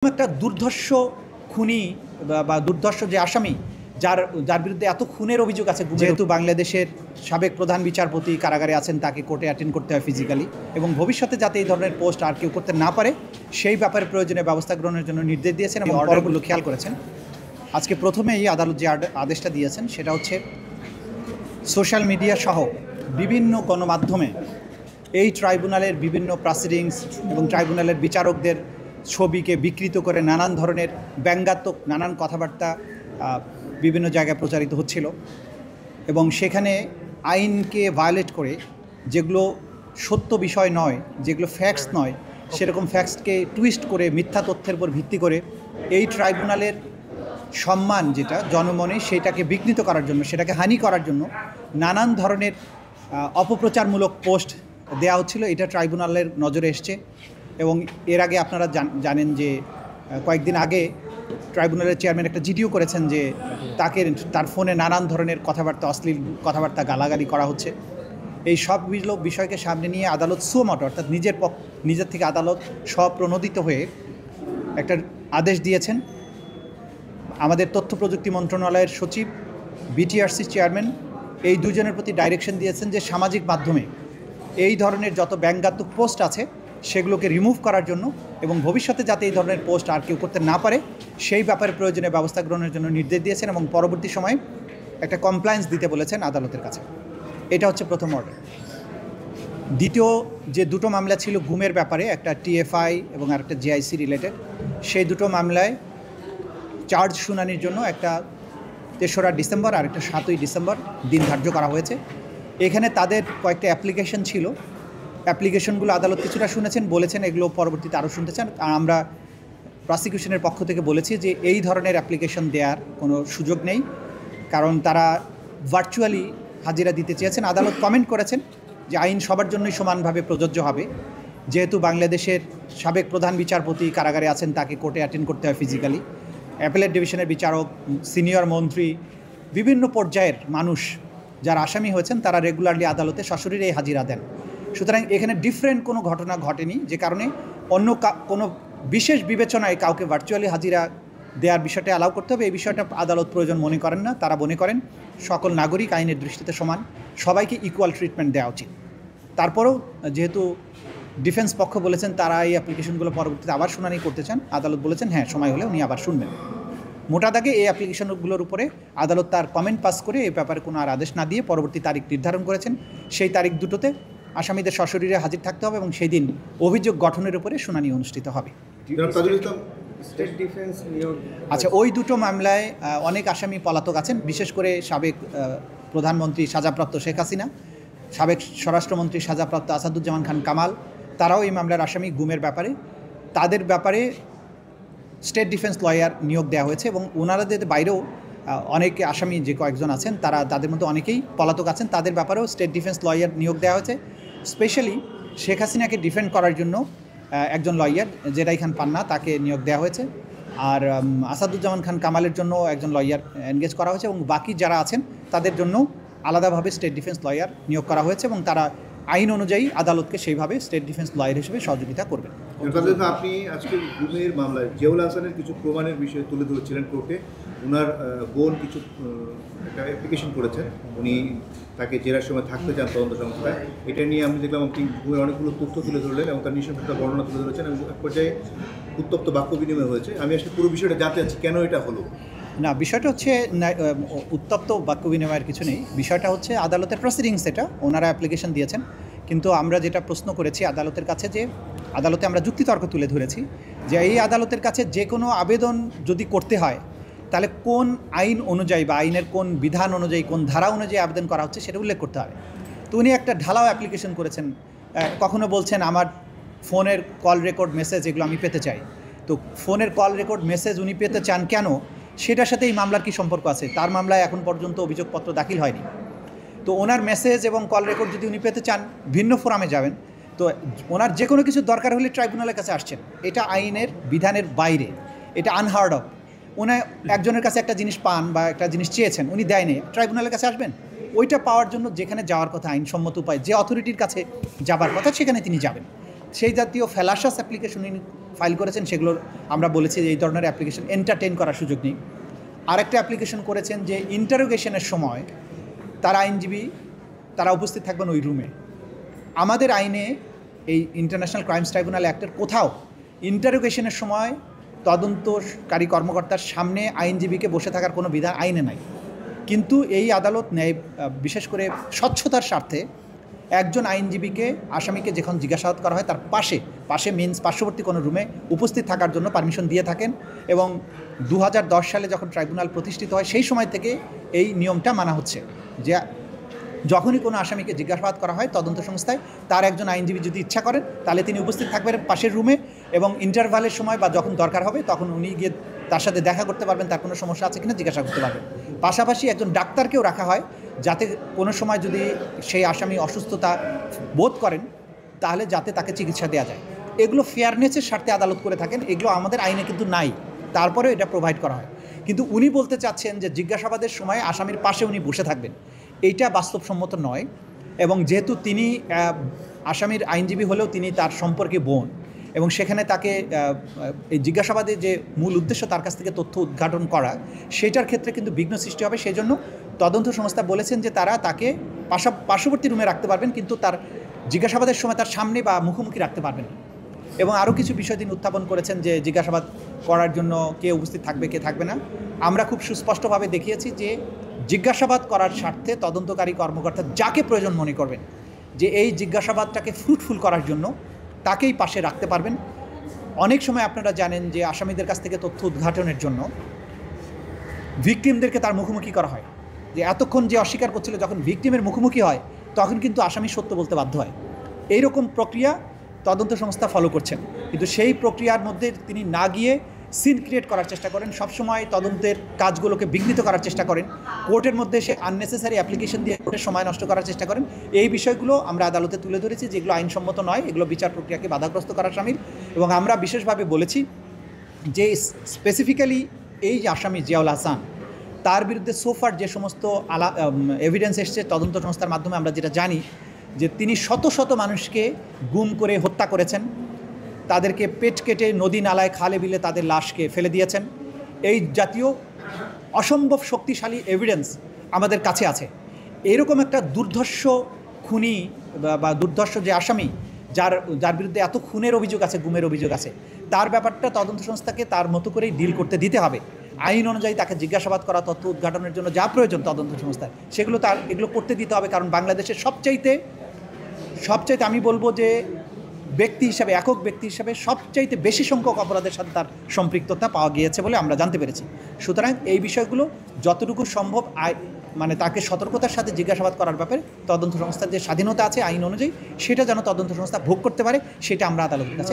একটা দুর্ধর্ষ খুনি বা দুর্ধর্ষ যে আসামি যার যার বিরুদ্ধে এত খুনের অভিযোগ আছে, যেহেতু বাংলাদেশের সাবেক প্রধান বিচারপতি কারাগারে আছেন, তাকে কোর্টে অ্যাটেন্ড করতে হয় ফিজিক্যালি, এবং ভবিষ্যতে যাতে এই ধরনের পোস্ট আর কেউ করতে না পারে সেই ব্যাপারে প্রয়োজনীয় ব্যবস্থা গ্রহণের জন্য নির্দেশ দিয়েছেন এবং অর্ডারগুলো খেয়াল করেছেন। আজকে প্রথমেই আদালত যে আদেশটা দিয়েছেন সেটা হচ্ছে সোশ্যাল মিডিয়া সহ বিভিন্ন গণমাধ্যমে এই ট্রাইব্যুনালের বিভিন্ন প্রসিডিংস এবং ট্রাইব্যুনালের বিচারকদের ছবিকে বিকৃত করে নানান ধরনের ব্যঙ্গাত্মক নানান কথাবার্তা বিভিন্ন জায়গায় প্রচারিত হচ্ছিল, এবং সেখানে আইনকে ভায়োলেট করে যেগুলো সত্য বিষয় নয়, যেগুলো ফ্যাক্টস নয়, সেরকম ফ্যাক্টসকে টুইস্ট করে মিথ্যা তথ্যের উপর ভিত্তি করে এই ট্রাইব্যুনালের সম্মান যেটা জনমনে সেটাকে বিকৃত করার জন্য, সেটাকে হানি করার জন্য নানান ধরনের অপপ্রচারমূলক পোস্ট দেওয়া হচ্ছিল। এটা ট্রাইব্যুনালের নজরে এসছে, এবং এর আগে আপনারা জানেন যে কয়েকদিন আগে ট্রাইব্যুনালের চেয়ারম্যান একটা জিডিও করেছেন যে তার ফোনে নানান ধরনের কথাবার্তা, অশ্লীল কথাবার্তা, গালাগালি করা হচ্ছে। এই সব বিষয়কে সামনে নিয়ে আদালত সুমোটো, অর্থাৎ নিজের থেকে আদালত স্বপ্রণোদিত হয়ে একটা আদেশ দিয়েছেন। আমাদের তথ্য প্রযুক্তি মন্ত্রণালয়ের সচিব, বিটিআরসি চেয়ারম্যান এই দুজনের প্রতি ডাইরেকশন দিয়েছেন যে সামাজিক মাধ্যমে এই ধরনের যত ব্যঙ্গাত্মক পোস্ট আছে সেগুলোকে রিমুভ করার জন্য, এবং ভবিষ্যতে যাতে এই ধরনের পোস্ট আর কেউ করতে না পারে সেই ব্যাপারে প্রয়োজনীয় ব্যবস্থা গ্রহণের জন্য নির্দেশ দিয়েছেন, এবং পরবর্তী সময়ে একটা কমপ্লায়েন্স দিতে বলেছেন আদালতের কাছে। এটা হচ্ছে প্রথম অর্ডার। দ্বিতীয় যে দুটো মামলা ছিল গুমের ব্যাপারে, একটা টিএফআই এবং আরেকটা জিআইসি রিলেটেড, সেই দুটো মামলায় চার্জ শুনানির জন্য একটা 3রা ডিসেম্বর আর একটা 7ই ডিসেম্বর দিন ধার্য করা হয়েছে। এখানে তাদের কয়েকটা অ্যাপ্লিকেশন ছিল, অ্যাপ্লিকেশনগুলো আদালত কিছুটা শুনেছেন, বলেছেন এগুলো পরবর্তীতে আরও শুনতে চান। আর আমরা প্রসিকিউশনের পক্ষ থেকে বলেছি যে এই ধরনের অ্যাপ্লিকেশন দেওয়ার কোনো সুযোগ নেই, কারণ তারা ভার্চুয়ালি হাজিরা দিতে চেয়েছেন। আদালত কমেন্ট করেছেন যে আইন সবার জন্যই সমানভাবে প্রযোজ্য হবে, যেহেতু বাংলাদেশের সাবেক প্রধান বিচারপতি কারাগারে আছেন, তাকে কোর্টে অ্যাটেন্ড করতে হয় ফিজিক্যালি। অ্যাপেলেট ডিভিশনের বিচারক, সিনিয়র মন্ত্রী, বিভিন্ন পর্যায়ের মানুষ যারা আসামি হয়েছেন তারা রেগুলারলি আদালতে সশরীরে হাজিরা দেন। সুতরাং এখানে ডিফারেন্ট কোনো ঘটনা ঘটেনি, যে কারণে অন্য কোনো বিশেষ বিবেচনায় কাউকে ভার্চুয়ালি হাজিরা দেওয়ার বিষয়টা অ্যালাউ করতে হবে, এই বিষয়টা আদালত প্রয়োজন মনে করেন না। তারা মনে করেন সকল নাগরিক আইনের দৃষ্টিতে সমান, সবাইকে ইকুয়াল ট্রিটমেন্ট দেওয়া উচিত। তারপরেও যেহেতু ডিফেন্স পক্ষ বলেছেন তারা এই অ্যাপ্লিকেশনগুলো পরবর্তীতে আবার শুনানি করতে চান, আদালত বলেছেন হ্যাঁ, সময় হলে উনি আবার শুনবেন। মোটা দাগে এই অ্যাপ্লিকেশনগুলোর উপরে আদালত তার কমেন্ট পাস করে এই ব্যাপারে কোনো আর আদেশ না দিয়ে পরবর্তী তারিখ নির্ধারণ করেছেন। সেই তারিখ দুটোতে আসামিদের সশরীরে হাজির থাকতে হবে, এবং সেই দিন অভিযোগ গঠনের উপরে শুনানি অনুষ্ঠিত হবে। আচ্ছা, ওই দুটো মামলায় অনেক আসামি পলাতক আছেন, বিশেষ করে সাবেক প্রধানমন্ত্রী সাজাপ্রাপ্ত শেখ হাসিনা, সাবেক স্বরাষ্ট্রমন্ত্রী সাজাপ্রাপ্ত আসাদুজ্জামান খান কামাল, তারাও এই মামলার আসামি গুমের ব্যাপারে। তাদের ব্যাপারে স্টেট ডিফেন্স লয়ার নিয়োগ দেওয়া হয়েছে, এবং ওনাদের বাইরেও অনেক আসামি যে কয়েকজন আছেন তাদের মধ্যে অনেকেই পলাতক আছেন, তাদের ব্যাপারেও স্টেট ডিফেন্স লয়ার নিয়োগ দেওয়া হয়েছে। স্পেশালি শেখ হাসিনাকে ডিফেন্ড করার জন্য একজন লয়ার, জেরাই খান পান্না, তাকে নিয়োগ দেওয়া হয়েছে। আর আসাদুজ্জামান খান কামালের জন্য একজন লয়ার এনগেজ করা হয়েছে, এবং বাকি যারা আছেন তাদের জন্য আলাদাভাবে স্টেট ডিফেন্স লয়ার নিয়োগ করা হয়েছে, এবং তারা আইন অনুযায়ী আদালতকে সেইভাবে স্টেট ডিফেন্স লয়ার হিসেবে সহযোগিতা করবেন। আপনি আজকে গুমের মামলায় জিয়াউল হাসানের কিছু প্রমাণের বিষয়ে তুলে ধরেছিলেন কোর্টে। ওনার বোন কিছু একটা অ্যাপ্লিকেশন করেছেন, উনি তাকে জেরার সময় থাকতে চান তদন্ত সংস্থায়। এটা নিয়ে আমি দেখলাম আপনি গুমের অনেকগুলো তথ্য তুলে ধরলেন এবং তার নিঃসন্দেহ বর্ণনা তুলে ধরেছেন, এবং এক পর্যায়ে উত্তপ্ত বাক্য বিনিময় হয়েছে। আমি আসলে পুরো বিষয়টা জানতে চাচ্ছি কেন এটা হলো। না, বিষয়টা হচ্ছে উত্তপ্ত বাক্য বিনিময়ের কিছু নেই। বিষয়টা হচ্ছে আদালতের প্রসিডিংস, এটা ওনারা অ্যাপ্লিকেশন দিয়েছেন, কিন্তু আমরা যেটা প্রশ্ন করেছি আদালতের কাছে, যে আদালতে আমরা যুক্তিতর্ক তুলে ধরেছি যে এই আদালতের কাছে যে কোনো আবেদন যদি করতে হয় তাহলে কোন আইন অনুযায়ী বা আইনের কোন বিধান অনুযায়ী, কোন ধারা অনুযায়ী আবেদন করা হচ্ছে সেটা উল্লেখ করতে হবে। তো উনি একটা ঢালাও অ্যাপ্লিকেশন করেছেন, কখনো বলছেন আমার ফোনের কল রেকর্ড মেসেজ এগুলো আমি পেতে চাই। তো ফোনের কল রেকর্ড মেসেজ উনি পেতে চান কেন, সেটার সাথে এই মামলার কী সম্পর্ক আছে? তার মামলায় এখন পর্যন্ত অভিযোগপত্র দাখিল হয়নি। তো ওনার মেসেজ এবং কল রেকর্ড যদি উনি পেতে চান ভিন্ন ফোরামে যাবেন। তো ওনার যে কোনো কিছু দরকার হলে ট্রাইব্যুনালের কাছে আসছেন, এটা আইনের বিধানের বাইরে, এটা আনহার্ড অফ। উনি একজনের কাছে একটা জিনিস পান বা একটা জিনিস চেয়েছেন, উনি দেয়নি, ট্রাইব্যুনালের কাছে আসবেন। ওইটা পাওয়ার জন্য যেখানে যাওয়ার কথা আইনসম্মত উপায়, যে অথরিটির কাছে যাবার কথা সেখানে তিনি যাবেন। সেই জাতীয় ফ্যালাসাস অ্যাপ্লিকেশন ফাইল করেছেন, সেগুলোর আমরা বলেছি যে এই ধরনের অ্যাপ্লিকেশন এন্টারটেইন করার সুযোগ নেই। আরেকটা অ্যাপ্লিকেশন করেছেন যে ইন্টারোগেশনের সময় তারা আইনজীবী তারা উপস্থিত থাকবেন ওই রুমে। আমাদের আইনে এই ইন্টারন্যাশনাল ক্রাইমস ট্রাইব্যুনাল অ্যাক্টের কোথাও ইন্টারোগেশনের সময় তদন্তকারী কর্মকর্তার সামনে আইনজীবীকে বসে থাকার কোনো বিধান আইনে নাই। কিন্তু এই আদালত ন্যায় বিশেষ করে স্বচ্ছতার স্বার্থে একজন আইনজীবীকে আসামিকে যখন জিজ্ঞাসাবাদ করা হয় তার পাশে মিনস পার্শ্ববর্তী কোনো রুমে উপস্থিত থাকার জন্য পারমিশন দিয়ে থাকেন। এবং 2010 সালে যখন ট্রাইব্যুনাল প্রতিষ্ঠিত হয় সেই সময় থেকে এই নিয়মটা মানা হচ্ছে যে যখনই কোনো আসামিকে জিজ্ঞাসাবাদ করা হয় তদন্ত সংস্থায়, তার একজন আইনজীবী যদি ইচ্ছা করেন তাহলে তিনি উপস্থিত থাকবেন পাশের রুমে, এবং ইন্টারভালের সময় বা যখন দরকার হবে তখন উনি গিয়ে তার সাথে দেখা করতে পারবেন, তার কোনো সমস্যা আছে কিনা জিজ্ঞাসা করতে পারবেন। পাশাপাশি একজন ডাক্তারকেও রাখা হয় যাতে কোনো সময় যদি সেই আসামি অসুস্থতা বোধ করেন তাহলে যাতে তাকে চিকিৎসা দেওয়া যায়। এগুলো ফেয়ারনেসের স্বার্থে আদালত করে থাকেন, এগুলো আমাদের আইনে কিন্তু নাই, তারপরেও এটা প্রোভাইড করা হয়। কিন্তু উনি বলতে চাচ্ছেন যে জিজ্ঞাসাবাদের সময় আসামির পাশে উনি বসে থাকবেন, এইটা বাস্তবসম্মত নয়। এবং যেহেতু তিনি আসামির আইনজীবী হলেও তিনি তার সম্পর্কে বোন, এবং সেখানে তাকে এই জিজ্ঞাসাবাদে যে মূল উদ্দেশ্য তার কাছ থেকে তথ্য উদ্ঘাটন করা, সেটার ক্ষেত্রে কিন্তু বিঘ্ন সৃষ্টি হবে। সেই জন্য তদন্ত সংস্থা বলেছেন যে তারা তাকে পার্শ্ববর্তী রুমে রাখতে পারবেন, কিন্তু তার জিজ্ঞাসাবাদের সময় তার সামনে বা মুখোমুখি রাখতে পারবেন। এবং আরও কিছু বিষয় তিনি উত্থাপন করেছেন যে জিজ্ঞাসাবাদ করার জন্য কে উপস্থিত থাকবে কে থাকবে না। আমরা খুব সুস্পষ্টভাবে দেখিয়েছি যে জিজ্ঞাসাবাদ করার স্বার্থে তদন্তকারী কর্মকর্তা যাকে প্রয়োজন মনে করবেন যে এই জিজ্ঞাসাবাদটাকে ফ্রুটফুল করার জন্য তাকেই পাশে রাখতে পারবেন। অনেক সময় আপনারা জানেন যে আসামিদের কাছ থেকে তথ্য উদ্ঘাটনের জন্য ভিকটিমদেরকে তার মুখোমুখি করা হয়, যে এতক্ষণ যে অস্বীকার করছিল যখন ভিকটিমের মুখোমুখি হয় তখন কিন্তু আসামি সত্য বলতে বাধ্য হয়। এইরকম প্রক্রিয়া তদন্ত সংস্থা ফলো করছেন, কিন্তু সেই প্রক্রিয়ার মধ্যে তিনি না গিয়ে সিন ক্রিয়েট করার চেষ্টা করেন, সবসময় তদন্তের কাজগুলোকে বিঘ্নিত করার চেষ্টা করেন, কোর্টের মধ্যে সে আননেসেসারি অ্যাপ্লিকেশন দিয়ে কোর্টের সময় নষ্ট করার চেষ্টা করেন। এই বিষয়গুলো আমরা আদালতে তুলে ধরেছি, যেগুলো আইনসম্মত নয়, এগুলো বিচার প্রক্রিয়াকে বাধাগ্রস্ত করার শামিল। এবং আমরা বিশেষভাবে বলেছি যে স্পেসিফিক্যালি এই যে আসামি জিয়াউল হাসান, তার বিরুদ্ধে সোফার যে সমস্ত এভিডেন্স এসছে তদন্ত সংস্থার মাধ্যমে, আমরা যেটা জানি যে তিনি শত শত মানুষকে গুম করে হত্যা করেছেন, তাদেরকে পেট কেটে নদী নালায় খালে বিলে তাদের লাশকে ফেলে দিয়েছেন। এই জাতীয় অসম্ভব শক্তিশালী এভিডেন্স আমাদের কাছে আছে। এরকম একটা দুর্ধর্ষ খুনি বা দুর্ধর্ষ যে আসামি, যার বিরুদ্ধে এত খুনের অভিযোগ আছে, গুমের অভিযোগ আছে, তার ব্যাপারটা তদন্ত সংস্থাকে তার মতো করেই ডিল করতে দিতে হবে। আইন অনুযায়ী তাকে জিজ্ঞাসাবাদ করা, তথ্য উদ্ঘাটনের জন্য যা প্রয়োজন তদন্ত সংস্থায় এগুলো করতে দিতে হবে। কারণ বাংলাদেশের সবচাইতে আমি বলবো যে একক ব্যক্তি হিসাবে সবচাইতে বেশি সংখ্যক অপরাধের সাথে তার সম্পৃক্ততা পাওয়া গিয়েছে বলে আমরা জানতে পেরেছি। সুতরাং এই বিষয়গুলো যতটুকু সম্ভব তাকে সতর্কতার সাথে জিজ্ঞাসাবাদ করার ব্যাপারে তদন্ত সংস্থার যে স্বাধীনতা আছে আইন অনুযায়ী, সেটা যেন তদন্ত সংস্থা ভোগ করতে পারে, সেটা আমরা আদালতের কাছে